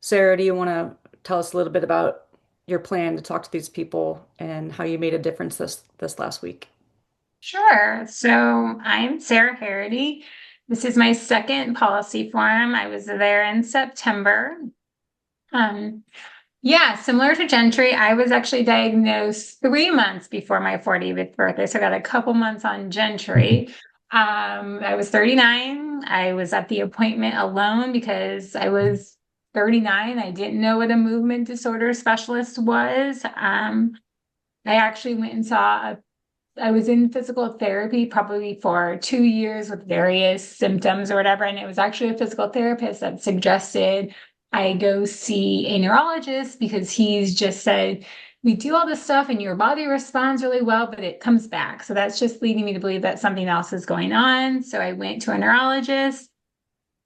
Sarah, do you want to tell us a little bit about your plan to talk to these people and how you made a difference this last week? Sure. So I'm Sara Herrity. This is my second policy forum. I was there in September. Um, yeah, similar to Gentry, I was actually diagnosed 3 months before my 40th birthday. So I got a couple months on Gentry. I was 39. I was at the appointment alone because I was 39. I didn't know what a movement disorder specialist was. I actually went and saw I was in physical therapy probably for 2 years with various symptoms or whatever. And it was actually a physical therapist that suggested I go see a neurologist because he's just said, we do all this stuff and your body responds really well, but it comes back. So that's just leading me to believe that something else is going on. So I went to a neurologist.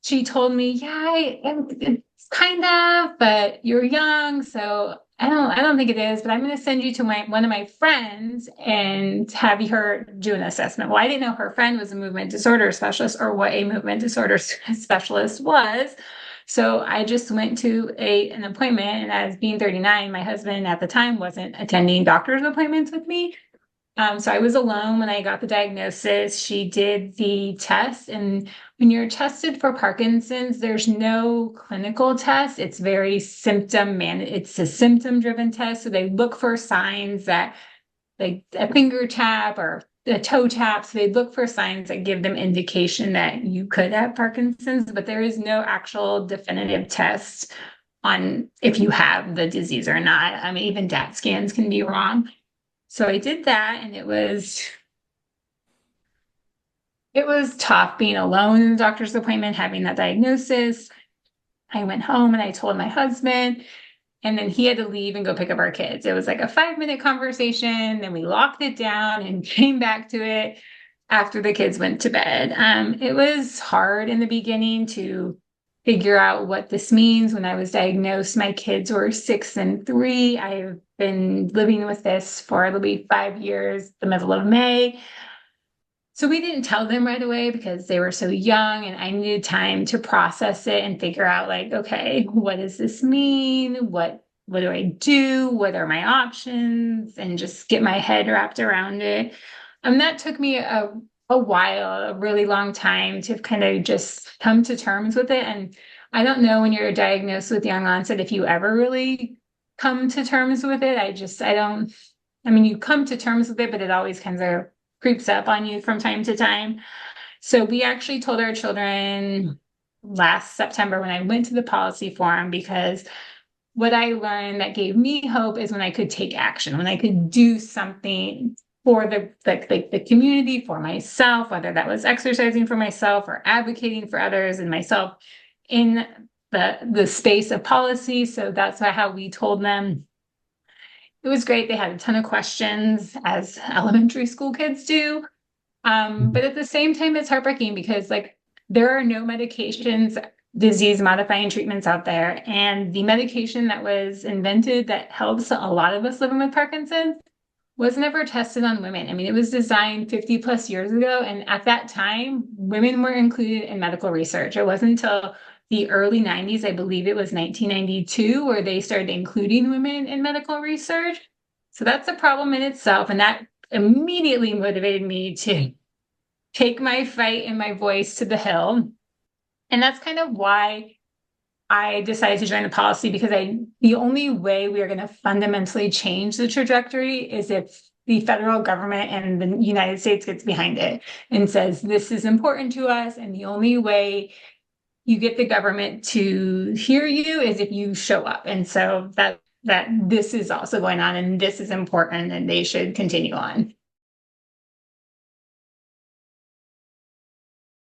She told me, yeah, it's kind of, but you're young, so I don't think it is, but I'm going to send you to one of my friends and have her do an assessment. Well, I didn't know her friend was a movement disorder specialist or what a movement disorder specialist was. So I just went to an appointment, and as being 39, my husband at the time wasn't attending doctor's appointments with me. So I was alone when I got the diagnosis. She did the test, and when you're tested for Parkinson's, there's no clinical test. It's very it's a symptom-driven test. So they look for signs that, like a finger tap or a toe tap. So they look for signs that give them indication that you could have Parkinson's, but there is no actual definitive test on if you have the disease or not. I mean, even DAT scans can be wrong. So I did that, and it was tough being alone in the doctor's appointment, having that diagnosis. I went home and I told my husband, and then he had to leave and go pick up our kids. It was like a 5-minute conversation. Then we locked it down and came back to it after the kids went to bed. It was hard in the beginning to figure out what this means. When I was diagnosed, my kids were 6 and 3. I've been living with this for it'll be 5 years, the middle of May. So we didn't tell them right away because they were so young, and I needed time to process it and figure out, like, okay, what does this mean? What do I do? What are my options? And just get my head wrapped around it. And that took me a while, a really long time to kind of just come to terms with it. And I don't know, when you're diagnosed with young onset, if you ever really come to terms with it. I don't, I mean, you come to terms with it, but it always kind of creeps up on you from time to time. So we actually told our children last September when I went to the policy forum, because what I learned that gave me hope is when I could take action, when I could do something for the community, for myself, whether that was exercising for myself or advocating for others and myself in the space of policy. So that's how we told them. It was great. They had a ton of questions, as elementary school kids do. But at the same time, it's heartbreaking because, like, there are no medications, disease modifying treatments out there. And the medication that was invented that helps a lot of us living with Parkinson's was never tested on women. I mean, it was designed 50 plus years ago. And at that time, women were included in medical research. It wasn't until the early 90s, I believe it was 1992, where they started including women in medical research. So that's a problem in itself. And that immediately motivated me to take my fight and my voice to the hill. And that's kind of why I decided to join the policy, because the only way we are going to fundamentally change the trajectory is if the federal government and the United States gets behind it and says, this is important to us. And the only way you get the government to hear you is if you show up. And so that this is also going on, and this is important, and they should continue on.